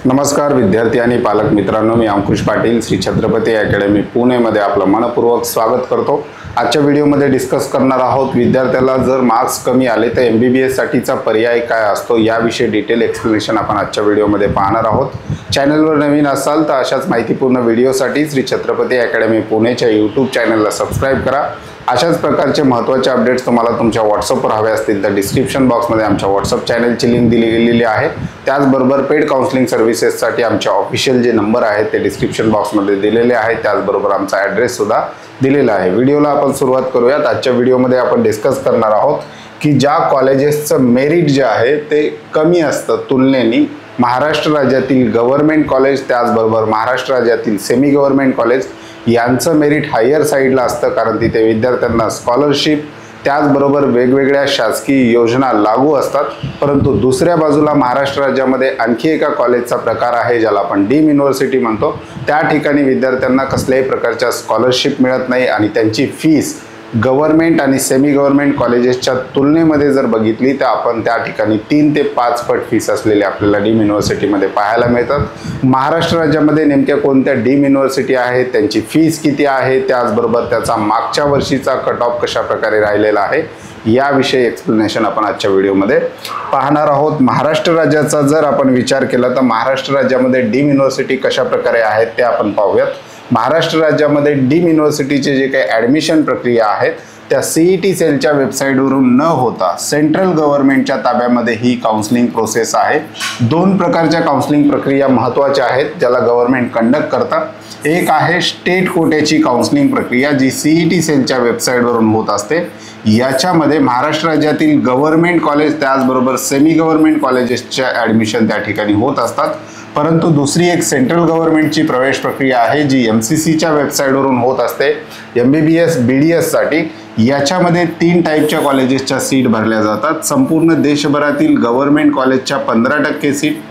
नमस्कार विद्यार्थी आणि पालक मित्रांनो, मी अंकुश पाटील श्री छत्रपती अकॅडमी पुणे मध्ये आपलं मनपूर्वक स्वागत करतो। आजच्या व्हिडिओमध्ये डिस्कस करणार आहोत विद्यार्थ्याला जर मार्क्स कमी आले तर MBBS साठीचा पर्याय काय असतो याविषयी डिटेल एक्सप्लेनेशन आपण आजच्या व्हिडिओमध्ये पाहणार आहोत। चॅनलवर नवीन असाल तर अशाच माहितीपूर्ण व्हिडिओसाठी श्री छत्रपती अकॅडमी पुणेच्या YouTube चॅनलला सबस्क्राइब करा। अशाच प्रकारचे महत्त्वाचे अपडेट्स तुम्हाला तुमच्या WhatsAppवर हवे असतील तर डिस्क्रिप्शन बॉक्समध्ये आमच्या WhatsApp चॅनलची लिंक दिली गेलेली आहे। त्याचबरोबर पेड काउन्सिलिंग सर्व्हिसेससाठी आमचे ऑफिशियल जे नंबर आहेत ते डिस्क्रिप्शन बॉक्समध्ये दिलेले आहेत। त्याचबरोबर आमचा ॲड्रेस सुद्धा दिलेला आहे। व्हिडिओला आपण सुरुवात करूयात। आजच्या व्हिडिओमध्ये आपण डिस्कस करणार आहोत की ज्या कॉलेजेसचं मेरिट जे आहे ते कमी असतं तुलनेने महाराष्ट्र राज्यातील गव्हर्नमेंट कॉलेज त्याचबरोबर महाराष्ट्र राज्यातील सेमी गव्हर्नमेंट कॉलेज यांचं मेरिट हायर साईडला असतं, कारण तिथे विद्यार्थ्यांना स्कॉलरशिप त्याचबरोबर वेगवेगळ्या शासकीय योजना लागू असतात। परंतु दुसऱ्या बाजूला महाराष्ट्र राज्यामध्ये आणखी एका कॉलेजचा प्रकार आहे ज्याला आपण डीम युनिव्हर्सिटी म्हणतो। त्या ठिकाणी विद्यार्थ्यांना कसल्याही प्रकारच्या स्कॉलरशिप मिळत नाही आणि त्यांची फीस गव्हर्नमेंट आणि सेमी गव्हर्नमेंट कॉलेजेसच्या तुलनेमध्ये जर बघितली तर आपण त्या ठिकाणी 3 ते 5 पट फीस असलेली आपल्याला डीम युनिव्हर्सिटीमध्ये पाहायला मिळतात। महाराष्ट्र राज्यामध्ये नेमक्या कोणत्या डीम युनिव्हर्सिटी आहेत, त्यांची फीस किती आहे, त्याचबरोबर त्याचा मागच्या वर्षीचा कट ऑफ कशा प्रकारे राहिलेला आहे याविषयी एक्सप्लेनेशन आपण आजच्या व्हिडिओमध्ये पाहणार आहोत। महाराष्ट्र राज्याचा जर आपण विचार केला तर महाराष्ट्र राज्यामध्ये डीम युनिव्हर्सिटी कशा प्रकारे आहेत ते आपण पाहूयात। महाराष्ट्र राज्यामध्ये डीम युनिव्हर्सिटीचे जे काही ॲडमिशन प्रक्रिया आहेत त्या CET सेलच्या वेबसाईटवरून न होता सेंट्रल गव्हर्नमेंटच्या ताब्यामध्ये ही काउन्सिलिंग प्रोसेस आहे। 2 प्रकारच्या काउन्सिलिंग प्रक्रिया महत्त्वाच्या आहेत ज्याला गव्हर्नमेंट कंडक्ट करतात। एक आहे स्टेट कोट्याची काउन्सिलिंग प्रक्रिया जी CET सेलच्या वेबसाईटवरून होत असते। याच्यामध्ये महाराष्ट्र राज्यातील गव्हर्नमेंट कॉलेज त्याचबरोबर सेमी गव्हर्नमेंट कॉलेजेसच्या ॲडमिशन त्या ठिकाणी होत असतात। परंतु दुसरी एक सेंट्रल गव्हर्नमेंटची प्रवेश प्रक्रिया आहे जी MCCच्या वेबसाईटवरून होत असते MBBS BDS साठी। याच्यामध्ये 3 टाईपच्या कॉलेजेसच्या सीट भरल्या जातात। संपूर्ण देशभरातील गव्हर्नमेंट कॉलेजच्या 15% सीट,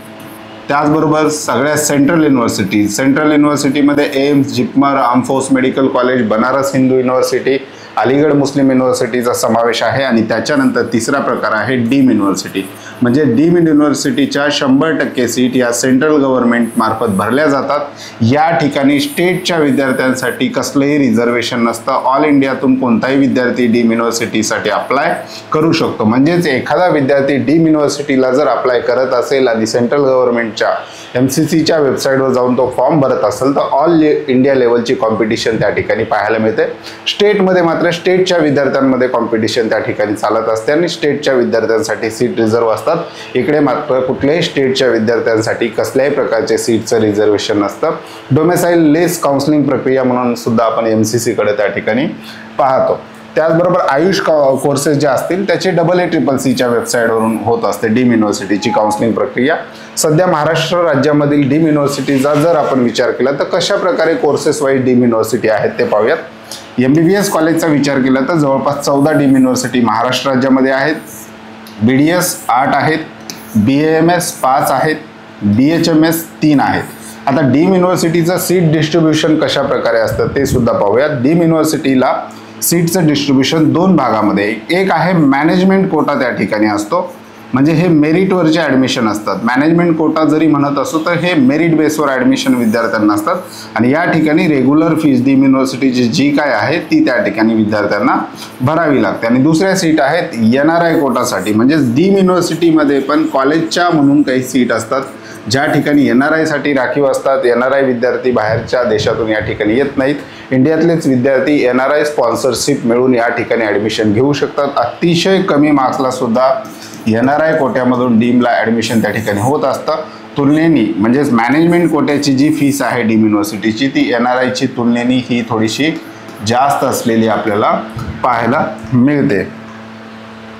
त्याचबरोबर सगळ्या सेंट्रल युनिव्हर्सिटीमध्ये AIIMS, JIPMER, arm force medical college, Banaras Hindu university, Aligarh Muslim युनिव्हर्सिटीचा समावेश आहे। आणि त्याच्यानंतर तिसरा प्रकार आहे डीम युनिव्हर्सिटी, म्हणजे डीम युनिव्हर्सिटीच्या 100% सीट या सेंट्रल गव्हर्नमेंट मार्फत भरल्या जातात। या ठिकाणी स्टेटच्या विद्यार्थ्यांसाठी कसलंही रिझर्वेशन नसतं। ऑल इंडियातून कोणताही विद्यार्थी डीम युनिव्हर्सिटीसाठी अप्लाय करू शकतो। म्हणजेच एखादा विद्यार्थी डीम युनिव्हर्सिटीला जर अप्लाय करत असेल आणि सेंट्रल गव्हर्नमेंटच्या MCCच्या वेबसाईटवर जाऊन तो फॉर्म भरत असेल तर ऑल इंडिया लेवलची कॉम्पिटिशन त्या ठिकाणी पाहायला मिळते। स्टेटमध्ये मात्र स्टेटच्या विद्यार्थ्यांमध्ये कॉम्पिटिशन त्या ठिकाणी चालत असते आणि स्टेटच्या विद्यार्थ्यांसाठी सीट रिझर्व असतात। इकडे मात्र कुठल्याही स्टेटच्या विद्यार्थ्यांसाठी कसल्याही प्रकारचे सीटचं रिझर्वेशन नसतं। डोमेसाईल लेस काउन्सिलिंग प्रक्रिया म्हणून सुद्धा आपण MCC कडे त्या ठिकाणी पाहतो। त्याचबरोबर आयुष कोर्सेस जे असतील त्याचे AACCच्या वेबसाईटवरून होत असते डीम युनिव्हर्सिटीची काउन्सिलिंग प्रक्रिया। सध्या महाराष्ट्र राज्यामधील डीम युनिव्हर्सिटीचा जर आपण विचार केला तर कशा प्रकारे कोर्सेस वाईज डीम युनिव्हर्सिटी आहेत ते पाहूयात। MBBS कॉलेजचा विचार केला तर जवळपास 14 डीम युनिव्हर्सिटी महाराष्ट्र राज्यामध्ये आहेत। BDS 8 आहेत, BAMS 5 आहेत, BHMS 3 आहेत। आता डीम युनिव्हर्सिटीचं सीट डिस्ट्रीब्युशन कशा प्रकारे असतं ते सुद्धा पाहूयात। डीम युनिव्हर्सिटीला सीटचं डिस्ट्रीब्युशन 2 भागामध्ये, एक आहे मॅनेजमेंट कोटा त्या ठिकाणी असतो, म्हणजे हे मेरिटवरचे ॲडमिशन असतात। मॅनेजमेंट कोटा जरी म्हणत असो तर हे मेरिट बेसवर ॲडमिशन विद्यार्थ्यांना असतात आणि या ठिकाणी रेग्युलर फीस डीम युनिव्हर्सिटीची जी काय आहे ती त्या ठिकाणी विद्यार्थ्यांना भरावी लागते। आणि दुसऱ्या सीट आहेत NRI कोटासाठी, म्हणजे डीम युनिव्हर्सिटीमध्ये पण कॉलेजच्या म्हणून काही सीट असतात ज्या ठिकाणी NRI साठी राखीव असतात। NRI विद्यार्थी बाहेरच्या देशातून या ठिकाणी येत नाहीत, इंडियातलेच विद्यार्थी NRI स्पॉन्सरशिप मिळून या ठिकाणी ॲडमिशन घेऊ शकतात। अतिशय कमी मार्क्सला सुद्धा NRI कोट्यामधून डीमला ॲडमिशन त्या ठिकाणी होत असतं। तुलनेने म्हणजेच मॅनेजमेंट कोट्याची जी फीस आहे डीम युनिव्हर्सिटीची ती NRIची तुलनेने ही थोडीशी जास्त असलेली आपल्याला पाहायला मिळते।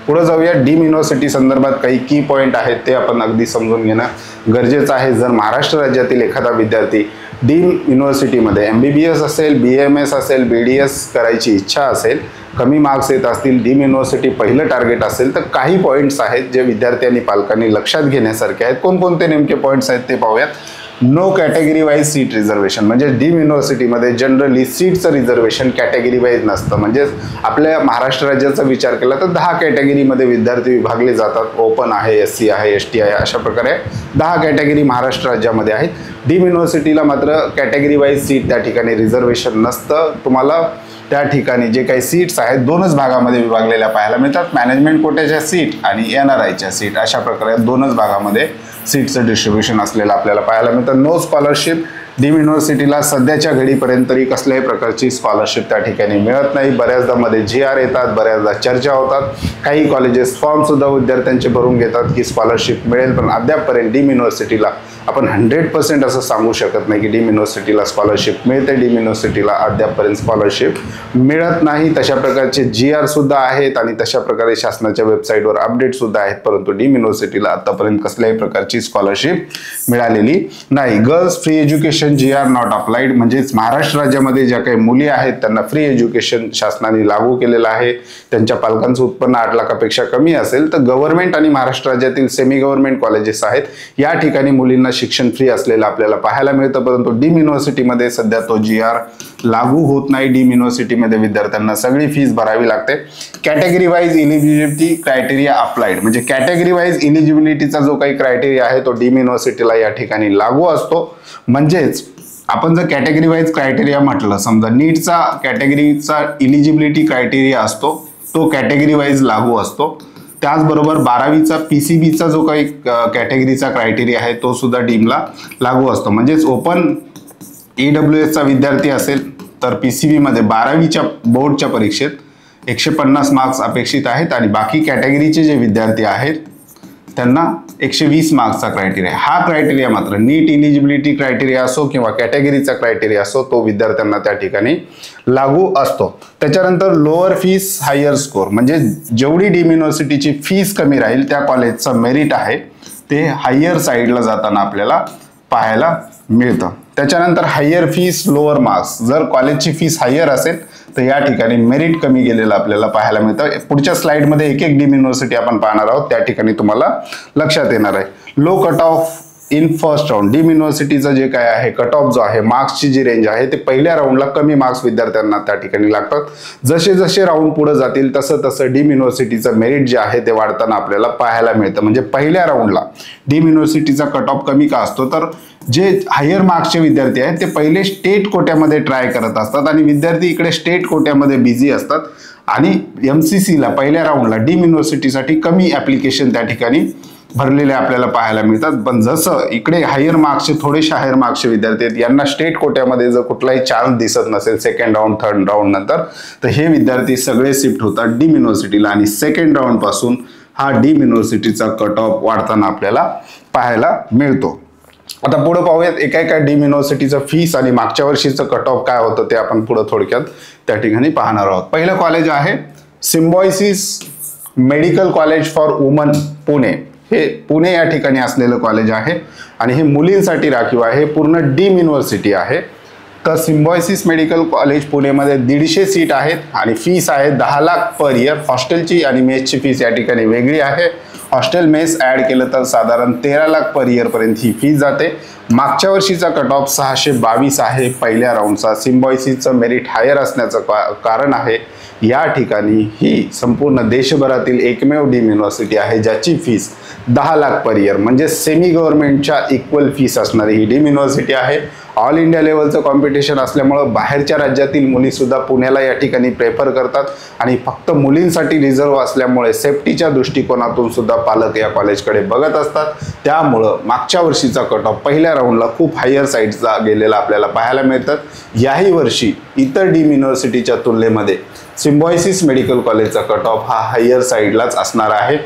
पुढे जाऊया। डीम युनिव्हर्सिटी संदर्भात काही की पॉईंट आहेत ते आपण अगदी समजून घेणं गरजेचं आहे। जर महाराष्ट्र राज्यातील एखादा विद्यार्थी डीम युनिव्हर्सिटीमध्ये MBBS असेल, BAMS असेल, BDS करायची इच्छा असेल, कमी मार्क्स येत असतील, डीम युनिव्हर्सिटी पहिलं टार्गेट असेल तर काही पॉईंट्स आहेत जे विद्यार्थी आणि पालकांनी लक्षात घेण्यासारखे आहेत। कोणकोणते नेमके पॉईंट्स आहेत ते पाहूयात। No category wise seat reservation, म्हणजे डीम युनिव्हर्सिटीमध्ये जनरली सीटचं रिझर्वेशन कॅटेगरी वाईज नसतं. म्हणजेच आपल्या महाराष्ट्र राज्याचा विचार केला तर 10 कॅटेगरीमध्ये विद्यार्थी विभागले जातात. ओपन आहे, SC आहे, ST आहे, अशा प्रकारे 10 कॅटेगरी महाराष्ट्र राज्यामध्ये आहेत. डीम युनिव्हर्सिटीला मात्र कॅटेगरी वाईज सीट त्या ठिकाणी रिझर्वेशन नसतं. तुम्हाला त्या ठिकाणी जे काही सीट्स आहेत 2च भागामध्ये विभागलेल्या पाहायला मिळतात. मॅनेजमेंट कोट्याच्या सीट आणि NRIच्या सीट, अशा प्रकारे 2च भागामध्ये सीटचं डिस्ट्रीब्युशन असलेलं आपल्याला पाहायला मिळतं. नो स्कॉलरशिप, डीम युनिव्हर्सिटीला सध्याच्या घडीपर्यंत तरी कसल्याही प्रकारची स्कॉलरशिप त्या ठिकाणी मिळत नाही. बऱ्याचदा मध्ये GR येतात, बऱ्याचदा चर्चा होतात. काही कॉलेजेस फॉर्म सुद्धा विद्यार्थ्यांचे भरून घेतात की स्कॉलरशिप मिळेल, पण अद्यापपर्यंत डीम युनिव्हर्सिटीला आपण 100% असं सांगू शकत नाही की डीम युनिव्हर्सिटीला स्कॉलरशिप मिळते. डीम युनिव्हर्सिटीला अद्यापपर्यंत स्कॉलरशिप मिळत नाही. तशा प्रकारचे GR सुद्धा आहेत आणि तशा प्रकारे शासनाच्या वेबसाईटवर अपडेट सुद्धा आहेत, परंतु डीम युनिव्हर्सिटीला आतापर्यंत कसल्याही प्रकारची स्कॉलरशिप मिळालेली नाही. Girls free education GR not applied, म्हणजेच महाराष्ट्र राज्यामध्ये ज्या काही मुली आहेत त्यांना फ्री एज्युकेशन शासनाने लागू केलेलं आहे. त्यांच्या पालकांचं उत्पन्न 8 लाखापेक्षा कमी असेल तर गव्हर्नमेंट आणि महाराष्ट्र राज्यातील सेमी गव्हर्नमेंट कॉलेजेस आहेत या ठिकाणी मुलींना शिक्षण फ्री असलेलं आपल्याला पाहायला मिळतं. परंतु डीम युनिव्हर्सिटीमध्ये सध्या तो GR लागू होत नाही. डीम युनिव्हर्सिटीमध्ये विद्यार्थ्यांना सगळी फीस भरावी लागते. Category wise eligibility criteria applied, म्हणजे कॅटेगरी वाईज इलिजिबिलिटीचा जो काही क्रायटेरिया आहे तो डीम युनिव्हर्सिटीला या ठिकाणी लागू असतो. म्हणजेच आपण जर कॅटेगरी वाईज क्रायटेरिया म्हटलं, समजा नीटचा कॅटेगरीचा इलिजिबिलिटी क्रायटेरिया असतो तो कॅटेगरी वाईज लागू असतो. त्याचबरोबर 12वीचा PCBचा जो काही कॅटेगरीचा क्रायटेरिया आहे तो सुद्धा डीमला लागू असतो. म्हणजेच ओपन EWSचा विद्यार्थी असेल तर PCB मध्ये 12वीच्या बोर्डच्या परीक्षेत 150 मार्क्स अपेक्षित आहेत आणि बाकी कॅटेगरीचे जे विद्यार्थी आहेत त्यांना 120 मार्क्सचा क्रायटेरिया. हा क्रायटेरिया मात्र नीट इलिजिबिलिटी क्रायटेरिया असो किंवा कॅटेगरीचा क्रायटेरिया असो तो विद्यार्थ्यांना त्या ठिकाणी लागू असतो. त्याच्यानंतर लोअर फीस हायर स्कोर, म्हणजे जेवढी डीम युनिव्हर्सिटीची फीस कमी राहील त्या कॉलेजचं मेरिट आहे ते हायर साईडला जाताना आपल्याला पाहायला मिळतं. त्याच्यानंतर हायर फीस लोअर मार्क्स, जर कॉलेजची फीस हायर असेल तर या ठिकाणी मेरिट कमी गेलेलं आपल्याला पाहायला मिळतं. पुढच्या स्लाइडमध्ये एक एक डीम युनिव्हर्सिटी आपण पाहणार आहोत, त्या ठिकाणी तुम्हाला लक्षात येणार आहे. Low cut off in first round, deem युनिव्हर्सिटीचं जे काय आहे कट ऑफ जो आहे, मार्क्सची जी रेंज आहे ते पहिल्या राऊंडला कमी मार्क्स विद्यार्थ्यांना त्या ठिकाणी लागतात. जसे जसे राऊंड पुढे जातील तसं तसं डीम युनिव्हर्सिटीचं मेरिट जे आहे ते वाढताना आपल्याला पाहायला मिळतं. म्हणजे पहिल्या राऊंडला डीम युनिव्हर्सिटीचा कट ऑफ कमी का असतो, तर जे हायर मार्क्सचे विद्यार्थी आहेत ते पहिले स्टेट कोट्यामध्ये ट्राय करत असतात आणि विद्यार्थी इकडे स्टेट कोट्यामध्ये बिझी असतात आणि MCCला पहिल्या राऊंडला डीम युनिव्हर्सिटीसाठी कमी ऍप्लिकेशन त्या ठिकाणी भरलेले आपल्याला पाहायला मिळतात. पण जसं इकडे हायर मार्क्सचे थोडेसे हायर मार्क्सचे विद्यार्थी आहेत यांना स्टेट कोट्यामध्ये जर कुठलाही चान्स दिसत नसेल सेकंड राऊंड थर्ड राऊंड नंतर, तर हे विद्यार्थी सगळे शिफ्ट होतात डीम युनिव्हर्सिटीला आणि सेकंड राऊंड पासून हा डीम युनिव्हर्सिटीचा कट ऑफ वाढताना आपल्याला पाहायला मिळतो. आता पुढे पाहूयात एका एका डीम युनिव्हर्सिटीचं फीस आणि मागच्या वर्षीचं कट ऑफ काय होतं ते आपण पुढे थोडक्यात त्या ठिकाणी पाहणार आहोत. पहिलं कॉलेज आहे symbiosis medical college for woman Pune. हे पुणे या ठिकाणी असलेलं कॉलेज आहे आणि हे मुलींसाठी राखीव आहे. पूर्ण डीम युनिव्हर्सिटी आहे. तर सिम्बायोसिस मेडिकल कॉलेज पुणेमध्ये 150 सीट आहेत आणि फीस आहे 10 लाख पर इयर. हॉस्टेलची आणि मेसची फीस या ठिकाणी वेगळी आहे. हॉस्टेल मेस ऍड केलं तर साधारण 13 लाख पर इयर पर्यंत ही फीस जाते. मागच्या वर्षीचा कट ऑफ 622 आहे पहिल्या राऊंडचा. सिम्बायोसिसचं मेरिट हायर असण्याचं कारण आहे या ठिकाणी ही संपूर्ण देशभरातील एकमेव डीम युनिव्हर्सिटी आहे ज्याची फीस 10 लाख पर इयर म्हणजे सेमी गव्हर्नमेंटच्या इक्वल फीस असणारी ही डीम युनिव्हर्सिटी आहे. ऑल इंडिया लेवलचं कॉम्पिटिशन असल्यामुळं बाहेरच्या राज्यातील मुली सुद्धा पुण्याला या ठिकाणी प्रेफर करतात आणि फक्त मुलींसाठी रिझर्व्ह असल्यामुळे सेफ्टीच्या दृष्टिकोनातून सुद्धा पालक या कॉलेजकडे बघत असतात. त्यामुळं मागच्या वर्षीचा कट ऑफ पहिल्या राऊंडला खूप हायर साईडचा गेलेला आपल्याला पाहायला मिळतात. याही वर्षी इतर डीम युनिव्हर्सिटीच्या तुलनेमध्ये सिम्बायोसिस मेडिकल कॉलेजचा कट ऑफ हा हायर साईडलाच असणार आहे.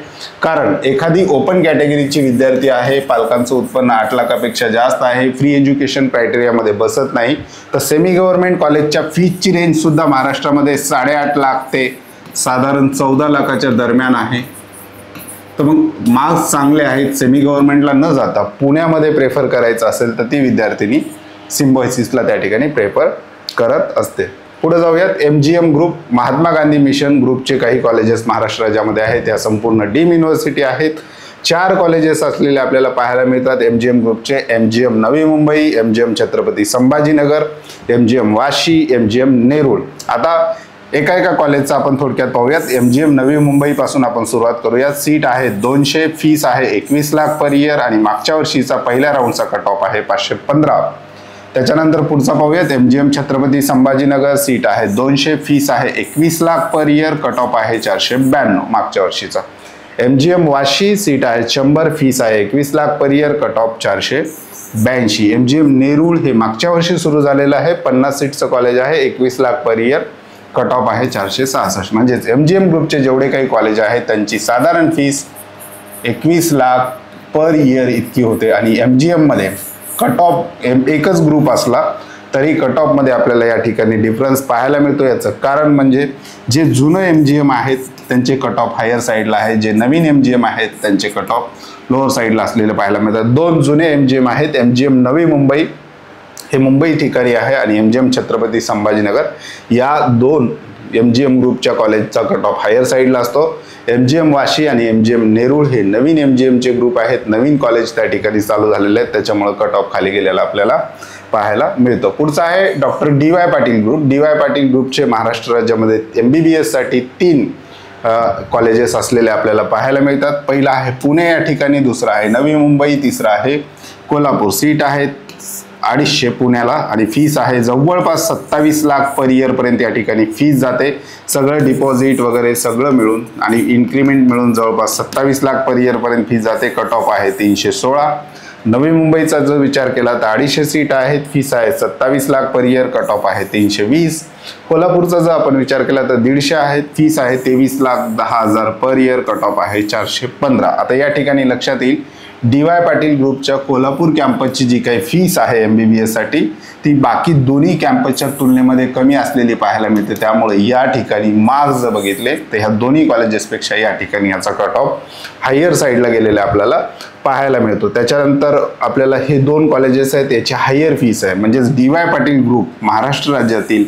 कारण एखादी ओपन कॅटेगरीची विद्यार्थी आहे, पालकांचं उत्पन्न 8 लाखापेक्षा जास्त आहे, फ्री एज्युकेशन क्रायटेरियामध्ये बसत नाही, तर सेमी गव्हर्नमेंट कॉलेजच्या फीजची रेंज सुद्धा महाराष्ट्रामध्ये 8.5 लाख ते साधारण 14 लाखाच्या दरम्यान आहे. तर मग मार्क्स चांगले आहेत, सेमी गव्हर्नमेंटला न जाता पुण्यामध्ये प्रेफर करायचं असेल तर ती विद्यार्थिनी सिम्बायोसिसला त्या ठिकाणी प्रेफर करत असते. पुढे जाऊयात. MGM group Mahatma Gandhi mission ग्रुपचे काही कॉलेजेस महाराष्ट्र राज्यामध्ये आहेत. त्या संपूर्ण डीम युनिव्हर्सिटी आहेत. 4 कॉलेजेस असलेले आपल्याला पाहायला मिळतात MGM ग्रुपचे. MGM Navi Mumbai, MGM Chhatrapati Sambhajinagar, MGM Vashi, MGM Nerul. आता एका कॉलेजचा आपण थोडक्यात पाहूयात. MGM नवी मुंबई पासून आपण सुरुवात करूयात. सीट आहे 200, फीस आहे 21 लाख पर इयर आणि मागच्या वर्षीचा पहिल्या राऊंडचा कट ऑफ आहे 515. त्याच्यानंतर पुढचा पाहूयात. MGM छत्रपती संभाजीनगर, सीट आहे 200, फीस आहे 21 lakh per year, cut off आहे 492 मागच्या वर्षीचा. MGM वाशी, सीट आहे 100, फीस आहे 21 lakh per year, cut off 482. MGM Nerul हे मागच्या वर्षी सुरू झालेलं आहे, 50 सीटचं कॉलेज आहे, 21 lakh per year, cut off आहे 466. म्हणजेच MGM ग्रुपचे जेवढे काही कॉलेज आहेत त्यांची साधारण फीस 21 लाख पर इयर इतकी होते. आणि MGM मध्ये कट ऑफ एकच ग्रुप असला तरी कट ऑफ मध्ये आपल्याला या ठिकाणी डिफरन्स पाहायला मिळतो. याचं कारण म्हणजे जे जुनं MGM आहेत त्यांचे कट ऑफ हायर साईडला आहे, जे नवीन MGM आहेत त्यांचे कट ऑफ लोअर साईडला असलेले पाहायला मिळतात. 2 जुने MGM आहेत. MGM नवी मुंबई हे मुंबई ठिकाणी आहे आणि MGM छत्रपती संभाजीनगर या 2 MGM ग्रुपच्या कॉलेजचा कट ऑफ हायर साईडला असतो. MGM वाशी आणि MGM नेरूळ हे नवीन MGMचे ग्रुप आहेत, नवीन कॉलेज त्या ठिकाणी चालू झालेले आहेत, त्याच्यामुळे कट ऑफ खाली गेलेला आपल्याला पाहायला मिळतो. पुढचा आहे doctor DY Patil group. DY Patil ग्रुपचे महाराष्ट्र राज्यामध्ये MBBS साठी 3 कॉलेजेस असलेले आपल्याला पाहायला मिळतात. पहिला आहे पुणे या ठिकाणी, दुसरा आहे नवी मुंबई, तिसरा आहे कोल्हापूर. सीट आहे 250 पुण्याला आणि फीस आहे जवळपास 27 लाख पर इयर पर्यंत या ठिकाणी फीस जाते. सगळं डिपॉझिट वगैरे सगळं मिळून आणि इन्क्रीमेंट मिळून जवळपास 27 लाख पर इयर पर्यंत फीस जाते. कट ऑफ आहे 316. नवी मुंबईचा जर विचार केला तर 250 सीट आहेत, फीस आहे 27 lakh per year, cut off आहे 320. कोल्हापूरचा जर आपण विचार केला तर 150 आहेत, फीस आहे 23,10,000 पर इयर, कट ऑफ आहे 415. आता या ठिकाणी लक्षात येईल DY पाटील ग्रुपच्या कोल्हापूर कॅम्पसची जी काही फीस आहे MBBS साठी ती बाकी दोन्ही कॅम्पसच्या तुलनेमध्ये कमी असलेली पाहायला मिळते. त्यामुळे या ठिकाणी मार्क्स जर बघितले तर ह्या दोन्ही कॉलेजेसपेक्षा या ठिकाणी याचा कट ऑफ हायर साईडला गेलेला आपल्याला पाहायला मिळतो. त्याच्यानंतर आपल्याला हे 2 कॉलेजेस आहेत याची हायर फीस आहे. म्हणजेच DY पाटील ग्रुप महाराष्ट्र राज्यातील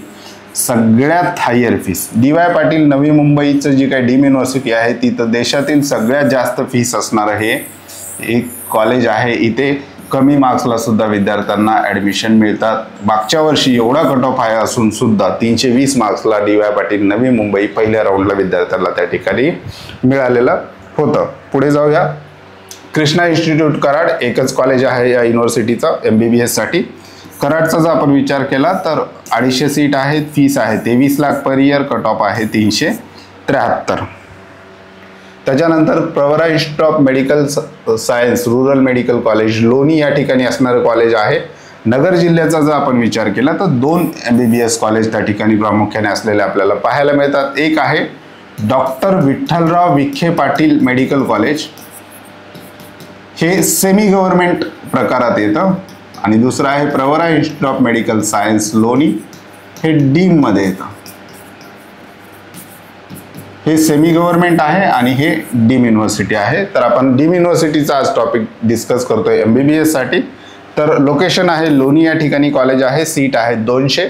सगळ्यात हायर फीस. DY पाटील नवी मुंबईचं जी काही डीम युनिव्हर्सिटी आहे ती तर देशातील सगळ्यात जास्त फीस असणार हे एक कॉलेज आहे. इथे कमी मार्क्सला सुद्धा विद्यार्थ्यांना ॲडमिशन मिळतात. मागच्या वर्षी एवढा कट ऑफ आहे असून सुद्धा 320 मार्क्सला DY पाटील नवी मुंबई पहिल्या राऊंडला विद्यार्थ्यांना त्या ठिकाणी मिळालेलं होतं. पुढे जाऊया. कृष्णा इन्स्टिट्यूट कराड एकच कॉलेज आहे या युनिव्हर्सिटीचा MBBS साठी. कराडचा जर आपण विचार केला तर 250 सीट आहेत, फीस आहे 23 lakh per year, cut off आहे 373. त्याच्यानंतर Pravara institute of medical science rural medical college लोणी या ठिकाणी असणारं कॉलेज आहे. नगर जिल्ह्याचा जर आपण विचार केला तर 2 MBBS कॉलेज त्या ठिकाणी प्रामुख्याने असलेले आपल्याला पाहायला मिळतात. एक आहे doctor Vitthalrao Vikhe Patil medical college, हे सेमी गव्हर्नमेंट प्रकारात येतं. आणि दुसरं आहे Pravara institute of medical science लोणी, हे डीम मध्ये येतं. हे सेमी गव्हर्नमेंट आहे आणि हे डीम युनिव्हर्सिटी आहे. तर आपण डीम युनिव्हर्सिटीचा आज टॉपिक डिस्कस करतोय MBBS साठी. तर लोकेशन आहे लोणी या ठिकाणी कॉलेज आहे. सीट आहे 200,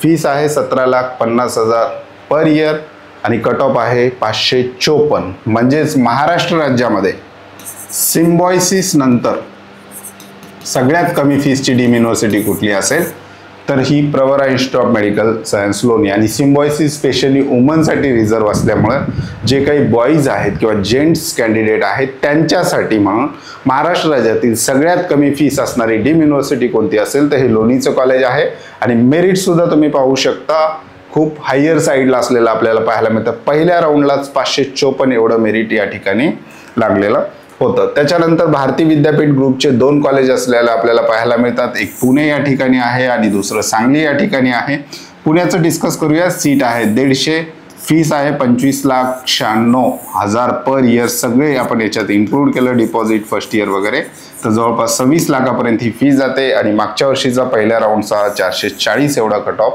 फीस आहे 17,50,000 पर इयर आणि कट ऑफ आहे 554. म्हणजेच महाराष्ट्र राज्यामध्ये सिम्बॉयसिस नंतर सगळ्यात कमी फीसची डीम युनिव्हर्सिटी कुठली असेल तर ही Pravara institute of medical science Loni. आणि सिम्बॉयसिस स्पेशली वुमनसाठी रिझर्व असल्यामुळे जे काही बॉईज आहेत किंवा जेंट्स कॅन्डिडेट आहेत त्यांच्यासाठी म्हणून महाराष्ट्र राज्यातील सगळ्यात कमी फीस असणारी डीम युनिव्हर्सिटी कोणती असेल तर हे लोणीचं कॉलेज आहे. आणि मेरिट सुद्धा तुम्ही पाहू शकता खूप हायर साईडला असलेलं आपल्याला पाहायला मिळतं. पहिल्या राऊंडलाच 554 एवढं मेरिट या ठिकाणी लागलेलं होतं. त्याच्यानंतर भारती विद्यापीठ ग्रुपचे 2 कॉलेज असलेले आपल्याला पाहायला मिळतात. एक पुणे या ठिकाणी आहे आणि दुसरं सांगली या ठिकाणी आहे. पुण्याचं डिस्कस करूया. सीट आहे 150, फीस आहे 25,96,000 पर इयर. सगळे आपण याच्यात इन्क्लूड केलं डिपॉझिट फर्स्ट इयर वगैरे तर जवळपास 26 लाखापर्यंत ही फीस जाते. आणि मागच्या वर्षीचा पहिल्या राऊंडचा 440 एवढा कट ऑफ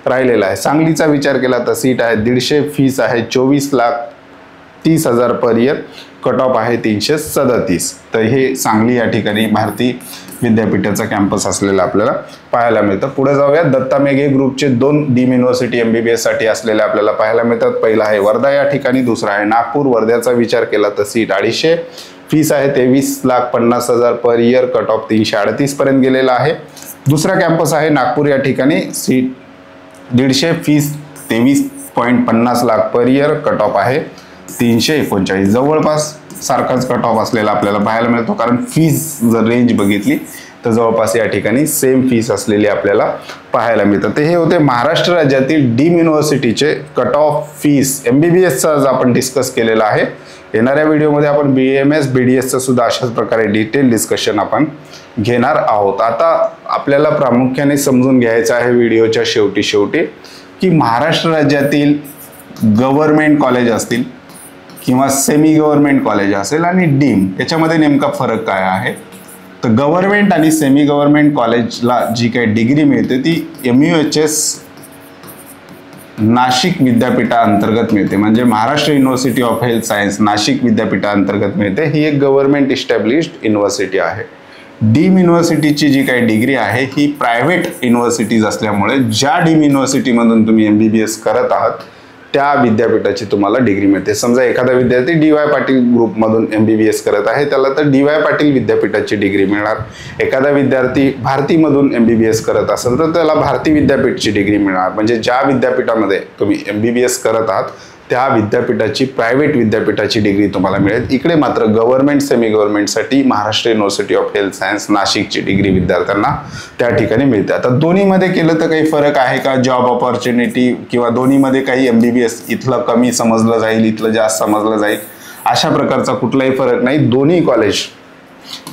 राहिलेला आहे. सांगलीचा विचार केला तर सीट आहे 150, फीस आहे 24,30,000 पर इयर, कट ऑफ आहे 337. तर हे सांगली या ठिकाणी भारती विद्यापीठाचा कॅम्पस असलेला आपल्याला पाहायला मिळतं. पुढे जाऊया. दत्ता मेघे ग्रुपचे 2 डीम युनिव्हर्सिटी MBBS साठी असलेले आपल्याला पाहायला मिळतात. पहिला आहे वर्धा या ठिकाणी, दुसरा आहे नागपूर. वर्ध्याचा विचार केला तर सीट 250, फीस आहे 23,50,000 पर इयर, कट ऑफ 338 पर्यंत गेलेला आहे. दुसरा कॅम्पस आहे नागपूर, या ठिकाणी seat 150, fees 23.50 lakh per year, cut off आहे 339. जवळपास सारखाच कट ऑफ असलेला आपल्याला पाहायला मिळतो, कारण फीस जर रेंज बघितली तर जवळपास या ठिकाणी सेम फीस असलेली आपल्याला पाहायला मिळतं. ते हे होते महाराष्ट्र राज्यातील डीम युनिव्हर्सिटीचे कट ऑफ फीस. MBBSचा आज आपण डिस्कस केलेला आहे. येणाऱ्या व्हिडिओमध्ये आपण BAMS BDSचं सुद्धा अशाच प्रकारे डिटेल डिस्कशन आपण घेणार आहोत. आता आपल्याला प्रामुख्याने समजून घ्यायचं आहे व्हिडिओच्या शेवटी की महाराष्ट्र राज्यातील गव्हर्नमेंट कॉलेज असतील किंवा सेमी गव्हर्नमेंट कॉलेज असेल आणि डीम, याच्यामध्ये नेमका फरक काय आहे. तर गव्हर्नमेंट आणि सेमी गव्हर्नमेंट कॉलेजला जी काही डिग्री मिळते ती MUHS नाशिक विद्यापीठाअंतर्गत मिळते, म्हणजे Maharashtra university of health science Nashik विद्यापीठाअंतर्गत मिळते. ही एक गव्हर्नमेंट इस्टॅब्लिश्ड युनिव्हर्सिटी आहे. डीम युनिव्हर्सिटीची जी काही डिग्री आहे ही प्रायव्हेट युनिव्हर्सिटीज असल्यामुळे ज्या डीम युनिव्हर्सिटीमधून तुम्ही MBBS करत आहात त्या विद्यापीठाची तुम्हाला डिग्री मिळते. समजा एखादा विद्यार्थी DY पाटील ग्रुपमधून MBBS करत आहे, त्याला तर DY पाटील विद्यापीठाची डिग्री मिळणार. एखादा विद्यार्थी भारतीमधून MBBS करत असेल तर त्याला भारती विद्यापीठची डिग्री मिळणार. म्हणजे ज्या विद्यापीठामध्ये तुम्ही MBBS करत आहात त्या विद्यापीठाची, प्रायव्हेट विद्यापीठाची डिग्री तुम्हाला मिळेल. इकडे मात्र गव्हर्नमेंट सेमी गव्हर्नमेंटसाठी Maharashtra university of health science नाशिकची डिग्री विद्यार्थ्यांना त्या ठिकाणी मिळते. आता दोन्हीमध्ये केलं तर काही फरक आहे का, जॉब ऑपॉर्च्युनिटी किंवा दोन्हीमध्ये काही MBBS इथलं कमी समजलं जाईल, इथलं जास्त समजलं जाईल, अशा प्रकारचा कुठलाही फरक नाही. दोन्ही कॉलेज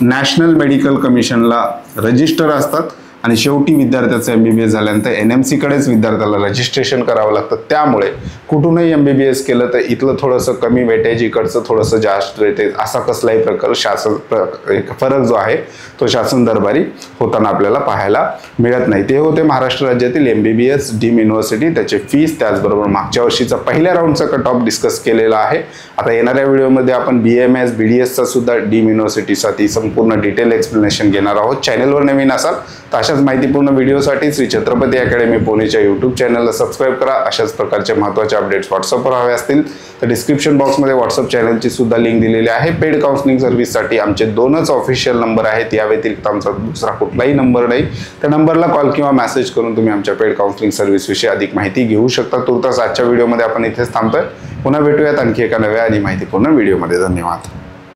नॅशनल मेडिकल कमिशनला रजिस्टर असतात आणि शेवटी विद्यार्थ्याचं MBBS झाल्यानंतर NMC कडेच विद्यार्थ्याला रजिस्ट्रेशन करावं लागतं. त्यामुळे कुठूनही MBBS केलं तर इथलं थोडंसं कमी वेटेज, इकडचं थोडंसं जास्त वेटेज, असा कसलाही प्रकार फरक जो आहे तो शासन दरबारी होताना आपल्याला पाहायला मिळत नाही. ते होते महाराष्ट्र राज्यातील MBBS डीम युनिव्हर्सिटी, त्याचे फीस, त्याचबरोबर मागच्या वर्षीचा पहिल्या राऊंडचा कट ऑफ डिस्कस केलेला आहे. आता येणाऱ्या व्हिडिओमध्ये आपण BAMS BDSचा सुद्धा डीम युनिव्हर्सिटीसाठी संपूर्ण डिटेल एक्सप्लेनेशन घेणार आहोत. चॅनलवर नवीन असाल तर अशाच माहितीपूर्ण व्हिडिओसाठी श्री छत्रपती अकॅडमी पुणेच्या YouTube चॅनलला सबस्क्राईब करा. अशाच प्रकारचे महत्त्वाचे अपडेट्स व्हॉट्सअपवर हवे असतील तर डिस्क्रिप्शन बॉक्समध्ये व्हॉट्सअप चॅनलची सुद्धा लिंक दिलेली आहे. पेड काउन्सिलिंग सर्व्हिससाठी आमचे 2च ऑफिशियल नंबर आहेत, या व्यतिरिक्त आमचा दुसरा कुठलाही नंबर नाही. त्या नंबरला कॉल किंवा मेसेज करून तुम्ही आमच्या पेड काउन्सिलिंग सर्व्हिसविषयी अधिक माहिती घेऊ शकता. तुर्तास आजच्या व्हिडिओमध्ये आपण इथेच थांबतोय. पुन्हा भेटूयात आणखी एका नव्या आणि माहितीपूर्ण व्हिडिओमध्ये. धन्यवाद.